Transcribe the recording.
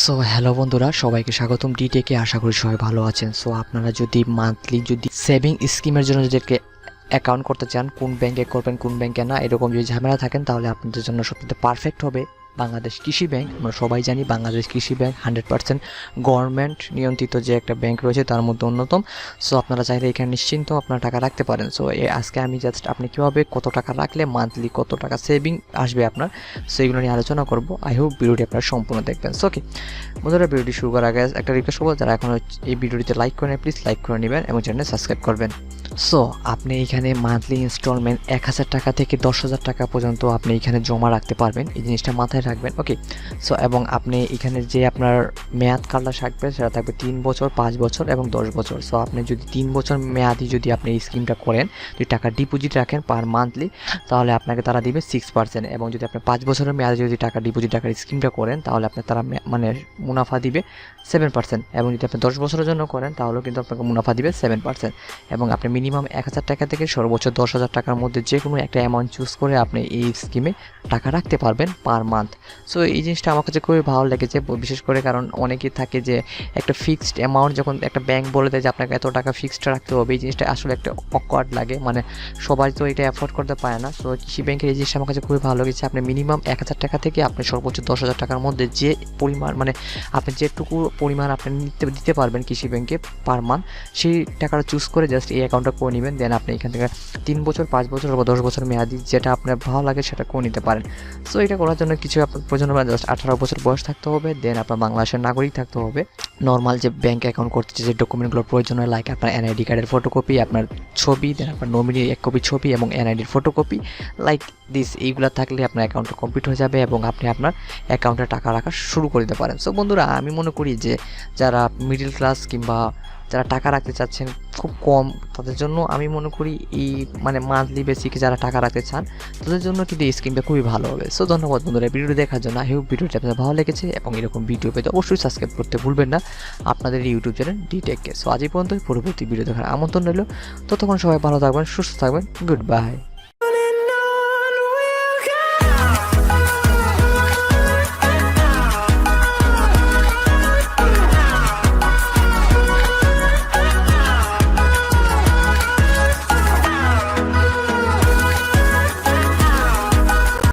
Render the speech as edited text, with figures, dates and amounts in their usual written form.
So hello বন্ধুরা, সবাইকে স্বাগতম ডিটেকে। আশা করি সবাই ভালো আছেন। সো আপনারা যদি মান্থলি সেভিং স্কিমের জন্য যদি অ্যাকাউন্ট করতে চান, কোন ব্যাংকে করবেন কোন ব্যাংকে না, এরকম যদি ঝামেলা থাকেন, তাহলে আপনাদের জন্য সবথেকে পারফেক্ট হবে বাংলাদেশ কৃষি ব্যাংক। আমরা সবাই জানি বাংলাদেশ কৃষি ব্যাংক 100% গভর্নমেন্ট নিয়ন্ত্রিত যে একটা ব্যাংক রয়েছে তার মধ্যে অন্যতম। সো আপনারা চাইলে এখানে নিশ্চিন্ত আপনারা টাকা রাখতে পারেন। সো আজকে আমি জাস্ট আপনি কীভাবে কত টাকা রাখলে মান্থলি কত টাকা সেভিং আসবে আপনার, সো এগুলো নিয়ে আলোচনা করব। আই হোপ ভিডিওটি আপনারা সম্পূর্ণ দেখবেন। সো ওকে বন্ধুরা, ভিডিওটি শুরু করার আগে একটা রিকোয়েস্ট করবো, যারা এখন এই ভিডিওটিতে লাইক করেন প্লিজ লাইক করে নেবেন এবং চ্যানেল সাবস্ক্রাইব করবেন। সো আপনি এখানে মান্থলি ইনস্টলমেন্ট 1000 টাকা থেকে 10,000 টাকা পর্যন্ত আপনি এখানে জমা রাখতে পারবেন, এই জিনিসটা মাথায় রাখবেন। ওকে, সো এবং আপনি এখানে যে আপনার মেয়াদ কালটা থাকবে সেটা থাকবে 3 বছর, 5 বছর এবং 10 বছর। সো আপনি যদি 3 বছর মেয়াদি যদি আপনি এই স্কিমটা করেন, যদি টাকা ডিপোজিট রাখেন পার মান্থলি, তাহলে আপনাকে তারা দিবে 6%। এবং যদি আপনি 5 বছরের মেয়াদে যদি টাকা ডিপোজিট রাখার স্কিমটা করেন, তাহলে আপনার তারা মানে মুনাফা দিবে 7%। এবং যদি আপনি 10 বছরের জন্য করেন, তাহলেও কিন্তু আপনাকে মুনাফা দিবে 7%। এবং আপনি মিনিমাম 1000 টাকা থেকে সর্বোচ্চ 10,000 টাকার মধ্যে যে কোনো একটা অ্যামাউন্ট চুজ করে আপনি এই স্কিমে টাকা রাখতে পারবেন পার মান্থ। সো এই জিনিসটা আমার কাছে খুবই ভালো লেগেছে, বিশেষ করে কারণ অনেকেই থাকে যে একটা ফিক্সড অ্যামাউন্ট যখন একটা ব্যাংক বলে দেয় যে আপনাকে এত টাকা ফিক্সড রাখতে হবে, এই জিনিসটা আসলে একটা অকওয়ার্ড লাগে, মানে সবাই তো এটা অ্যাফোর্ড করতে পারে না। সো কৃষি ব্যাংকের এই জিনিসটা আমার কাছে খুবই ভালো লেগেছে। আপনি মিনিমাম 1000 টাকা থেকে আপনি সর্বোচ্চ 10,000 টাকার মধ্যে যে পরিমাণ, মানে আপনি যেটুকু পরিমাণ আপনি দিতে পারবেন কৃষি ব্যাংকে পার মান্থ, সেই টাকাটা চুজ করে জাস্ট এই অ্যাকাউন্টটা করে নেবেন। দেন আপনি এখান থেকে 3 বছর, 5 বছর বা 10 বছর মেয়াদি যেটা আপনার ভালো লাগে সেটা করে নিতে পারেন। সো এটা করার জন্য কিছু আপনার প্রয়োজন হবে, জাস্ট 18 বছর বয়স থাকতে হবে, দেন আপনার বাংলাদেশের নাগরিক থাকতে হবে। নর্মাল যে ব্যাংক অ্যাকাউন্ট করতে যে ডকুমেন্টগুলো প্রয়োজন হয়, লাইক আপনার এনআইডি কার্ডের ফটোকপি, আপনার ছবি, দেন আপনার নমিনির 1 কপি ছবি এবং এনআইডির ফটোকপি, লাইক দিস, এইগুলো থাকলে আপনার অ্যাকাউন্টটা কমপ্লিট হয়ে যাবে এবং আপনি আপনার অ্যাকাউন্টে টাকা রাখা শুরু করে দিতে পারেন। সো বন্ধুরা, আমি মনে করি যে যারা মিডল ক্লাস কিংবা যারা টাকা রাখতে চাচ্ছেন খুব কম, তাদের জন্য আমি মনে করি এই মানে মান্থলি বেসিকে যারা টাকা রাখতে চান তাদের জন্য কিন্তু এই স্কিমটা খুবই ভালো হবে। সো ধন্যবাদ বন্ধুরা ভিডিওটি দেখার জন্য। আই হোপ ভিডিওটি আপনাদের ভালো লেগেছে এবং এরকম ভিডিও পেতে অবশ্যই সাবস্ক্রাইব করতে ভুলবেন না আপনাদের ইউটিউব চ্যানেল ডিটেককে। সো আজ এই পর্যন্ত, পরবর্তী ভিডিও দেখার আমন্ত্রণ রইল। ততক্ষণ সবাই ভালো থাকবেন, সুস্থ থাকবেন, গুড বাই।